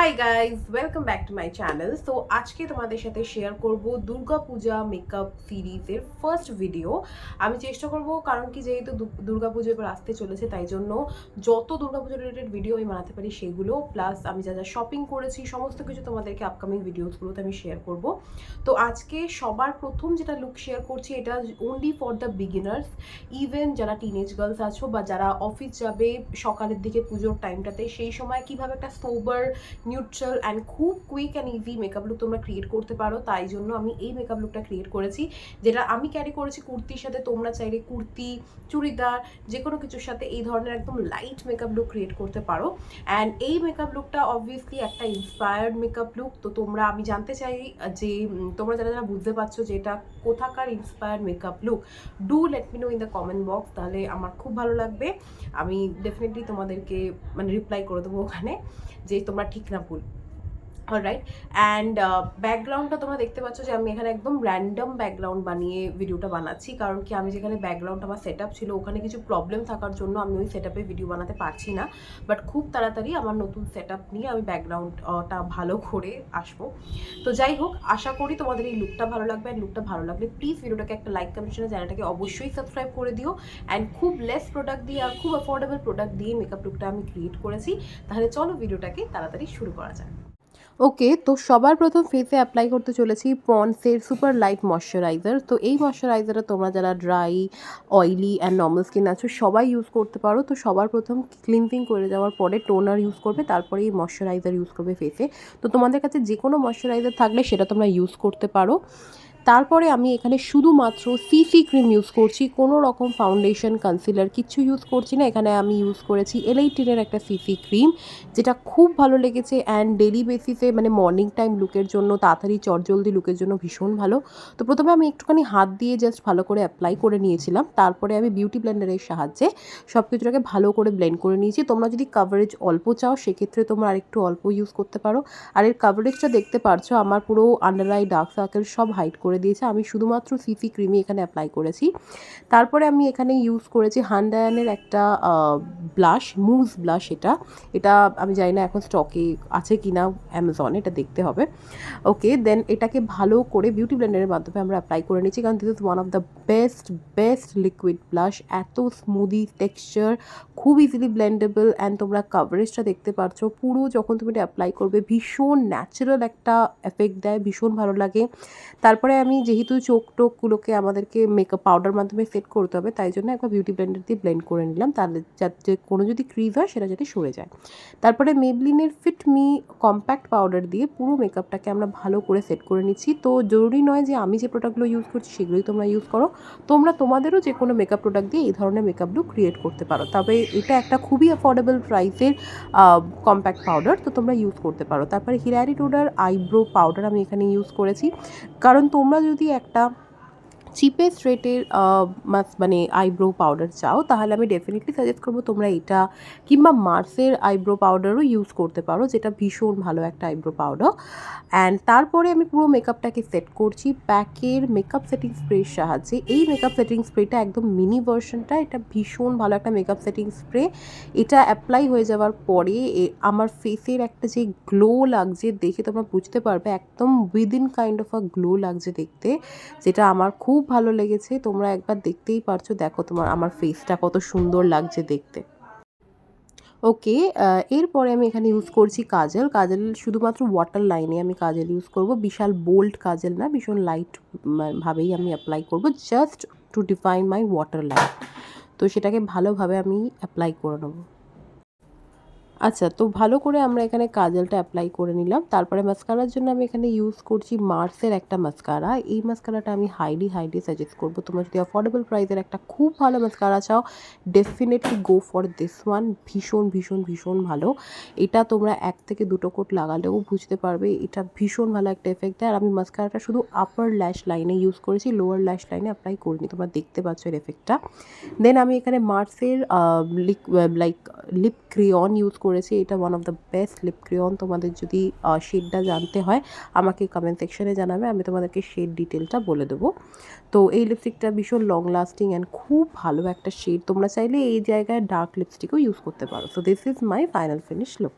Hi guys, welcome back to my channel. তো আজকে তোমাদের সাথে শেয়ার করব দুর্গাপূজা মেকআপ সিরিজের ফার্স্ট ভিডিও। আমি চেষ্টা করব, কারণ কি যেহেতু দুর্গাপুজো এবার আসতে চলেছে, তাই জন্য যত দুর্গাপুজো রিলেটেড ভিডিও আমি বানাতে পারি সেগুলো, প্লাস আমি যা যা শপিং করেছি সমস্ত কিছু তোমাদেরকে আপকামিং ভিডিওসগুলোতে আমি শেয়ার করব। তো আজকে সবার প্রথম যেটা লুক শেয়ার করছি, এটা only for the beginners. Even যারা টিনেজ গার্লস আছো বা যারা অফিস যাবে সকালের দিকে পুজোর টাইমটাতে, সেই সময় কিভাবে একটা সোবার, নিউট্রাল অ্যান্ড খুব quick and easy makeup look তোমরা ক্রিয়েট করতে পারো, তাই জন্য আমি এই মেকআপ লুকটা ক্রিয়েট করেছি, যেটা আমি ক্যারি করেছি কুর্তির সাথে। তোমরা চাইলে কুর্তি, চুড়িদার, যে কোনো কিছুর সাথে এই ধরনের একদম লাইট মেকআপ লুক ক্রিয়েট করতে পারো। অ্যান্ড এই মেকআপ লুকটা অবভিয়াসলি একটা ইন্সপায়ার্ড মেকআপ লুক। তো তোমরা, আমি জানতে চাই যে তোমরা যারা যারা বুঝতে পারছো যে এটা কোথাকার inspired makeup look, do let me no in the comment box, তাহলে আমার খুব ভালো লাগবে। আমি ডেফিনেটলি তোমাদেরকে রিপ্লাই করে দেবো ওখানে যে তোমরা ঠিক না ভুল। অলরাইট। অ্যান্ড ব্যাকগ্রাউন্ডটা তোমরা দেখতে পাচ্ছ যে আমি এখানে একদম র্যান্ডম ব্যাকগ্রাউন্ড বানিয়ে ভিডিওটা বানাচ্ছি, কারণ কি আমি যেখানে ব্যাকগ্রাউন্ড আমার সেট আপ ছিল ওখানে কিছু প্রবলেম থাকার জন্য আমি ওই সেট আপে ভিডিও বানাতে পারছি না। বাট খুব তাড়াতাড়ি আমার নতুন সেট আপ নিয়ে আমি ব্যাকগ্রাউন্ডটা ভালো করে আসবো। তো যাই হোক, আশা করি তোমাদের এই লুকটা ভালো লাগবে। অ্যান্ড লুকটা ভালো লাগলে প্লিজ ভিডিওটাকে একটা লাইক, কমেন্ট, চ্যানেলটাকে অবশ্যই সাবস্ক্রাইব করে দিও। অ্যান্ড খুব লেস প্রোডাক্ট দিয়ে আর খুব অ্যাফোর্ডেবল প্রোডাক্ট দিয়ে মেকআপ লুকটা আমি ক্রিয়েট করেছি। তাহলে চলো ভিডিওটাকে তাড়াতাড়ি শুরু করা যায়। ওকে, তো সবার প্রথম ফেসে অ্যাপ্লাই করতে চলেছি পন্ডসের সুপার লাইট ময়শ্চারাইজার। তো এই ময়শ্চারাইজারটা তোমরা যারা dry, oily and normal skin আছো সবাই ইউজ করতে পারো। তো সবার প্রথম ক্লিনজিং করে যাওয়ার পরে টোনার ইউজ করবে, তারপরে এই ময়শ্চারাইজার ইউজ করবে ফেসে। তো তোমাদের কাছে যে কোনো ময়শ্চারাইজার থাকলে সেটা তোমরা ইউজ করতে পারো। তারপরে আমি এখানে শুধুমাত্র সিসি ক্রিম ইউজ করছি, কোনো রকম ফাউন্ডেশন, কনসিলার কিচ্ছু ইউজ করছি না। এখানে আমি ইউজ করেছি L18-এর একটা সিসি ক্রিম, যেটা খুব ভালো লেগেছে। অ্যান্ড ডেলি বেসিসে মর্নিং টাইম লুকের জন্য, তাড়াতাড়ি চটজলদি লুকের জন্য ভীষণ ভালো। তো প্রথমে আমি একটুখানি হাত দিয়ে জাস্ট ভালো করে অ্যাপ্লাই করে নিয়েছিলাম, তারপরে আমি বিউটি ব্লেন্ডারের সাহায্যে সব কিছুটাকে ভালো করে ব্লেন্ড করে নিয়েছি। তোমরা যদি কাভারেজ অল্প চাও সেক্ষেত্রে তোমরা আরেকটু অল্প ইউজ করতে পারো। আর এর কাভারেজটা দেখতে পারছো, আমার পুরো আন্ডার আই, ডার্ক সার্কেল সব হাইড করে দিয়েছে। আমি শুধুমাত্র সিসি ক্রিমই এখানে অ্যাপ্লাই করেছি। তারপরে আমি এখানে ইউজ করেছি হান্ডায়ানের একটা ব্লাশ, মুজ ব্লাশ। এটা আমি জানি না এখন স্টকে আছে কি না অ্যামাজনে, এটা দেখতে হবে। ওকে, দেন এটাকে ভালো করে বিউটি ব্লেন্ডারের মাধ্যমে আমরা অ্যাপ্লাই করে নিচ্ছি, কারণ this is one of the best liquid blush. এত স্মুদি টেক্সচার, খুব ইজিলি ব্লেন্ডেবল। অ্যান্ড তোমরা কাভারেজটা দেখতে পারছো, পুরো যখন তুমি এটা অ্যাপ্লাই করবে ভীষণ ন্যাচারাল একটা এফেক্ট দেয়, ভীষণ ভালো লাগে। তারপরে আমি যেহেতু চোখ টোকগুলোকে আমাদেরকে মেকআপ পাউডার মাধ্যমে সেট করতে হবে, তাই জন্য একবার বিউটি ব্লেন্ডার দিয়ে ব্লেন্ড করে নিলাম, তাহলে যাতে কোনো যদি ক্রিজ হয় সেটা যাতে সরে যায়। তারপরে মেবলিনের ফিট মি কম্প্যাক্ট পাউডার দিয়ে পুরো মেকআপটাকে আমরা ভালো করে সেট করে নিচ্ছি। তো জরুরি নয় যে আমি যে প্রোডাক্টগুলো ইউজ করছি সেগুলোই তোমরা ইউজ করো, তোমরা তোমাদেরও যে কোনো মেকআপ প্রোডাক্ট দিয়ে এই ধরনের মেকআপ লুক ক্রিয়েট করতে পারো। তবে এটা একটা খুবই অ্যাফোর্ডেবল প্রাইসের কম্প্যাক্ট পাউডার, তো তোমরা ইউজ করতে পারো। তারপরে হিলারি টুডার আইব্রো পাউডার আমি এখানে ইউজ করেছি, কারণ তোমরা যদি একটা চিপেস্ট রেটের আইব্রো পাউডার চাও, তাহলে আমি ডেফিনেটলি সাজেস্ট করবো তোমরা এটা, কিংবা মার্সের আইব্রো পাউডারও ইউজ করতে পারো, যেটা ভীষণ ভালো একটা আইব্রো পাউডার। অ্যান্ড তারপরে আমি পুরো মেকআপটাকে সেট করছি প্যাকের মেকআপ সেটিং স্প্রের সাহায্যে। এই মেকআপ সেটিং স্প্রেটা একদম মিনি ভার্সনটা, এটা ভীষণ ভালো একটা মেকআপ সেটিং স্প্রে। এটা অ্যাপ্লাই হয়ে যাওয়ার পরে আমার ফেসের একটা যে গ্লো লাগছে দেখে তোমরা বুঝতে পারবে, একদম within kind of a glow লাগছে দেখতে, যেটা আমার খুব ভালো লেগেছে। তোমরা একবার দেখতেই পারছো, দেখো আমার ফেসটা কত সুন্দর লাগছে দেখতে। ওকে, এরপরে আমি এখানে ইউজ করছি কাজল। শুধুমাত্র ওয়াটার লাইনে আমি কাজল ইউজ করব, বিশাল বোল্ড কাজল না, ভীষণ লাইট ভাবেই আমি অ্যাপ্লাই করব, just to define my water line. তো সেটাকে ভালোভাবে আমি অ্যাপ্লাই করে নেবো। আচ্ছা, তো ভালো করে আমরা এখানে কাজলটা অ্যাপ্লাই করে নিলাম। তারপরে মাস্কারার জন্য আমি এখানে ইউজ করছি মার্সের একটা মাস্কারা। এই মাস্কারাটা আমি হাইলি সাজেস্ট করবো। তোমরা যদি অ্যাফোর্ডেবল প্রাইসের একটা খুব ভালো মাস্কারা চাও, definitely go for this one. ভীষণ ভালো। এটা তোমরা 1 থেকে 2 কোট লাগালেও বুঝতে পারবে, এটা ভীষণ ভালো একটা এফেক্ট দেয়। আর আমি মাস্কারাটা শুধু আপার ল্যাশ লাইনে ইউজ করেছি, লোয়ার ল্যাশ লাইনে অ্যাপ্লাই করিনি। তোমরা দেখতে পাচ্ছ এর এফেক্টটা। দেন আমি এখানে মার্সের লিপ ক্রেয়ন ইউজ করেছি। এটা one of the best lip crayon. তোমাদের যদি শেডটা জানতে হয় আমাকে কমেন্ট সেকশনে জানাবে, আমি তোমাদেরকে শেড ডিটেলটা বলে দেবো। তো এই লিপস্টিকটা ভীষণ লং লাস্টিং অ্যান্ড খুব ভালো একটা শেড। তোমরা চাইলে এই জায়গায় ডার্ক লিপস্টিকও ইউজ করতে পারো। So this is my final finish look.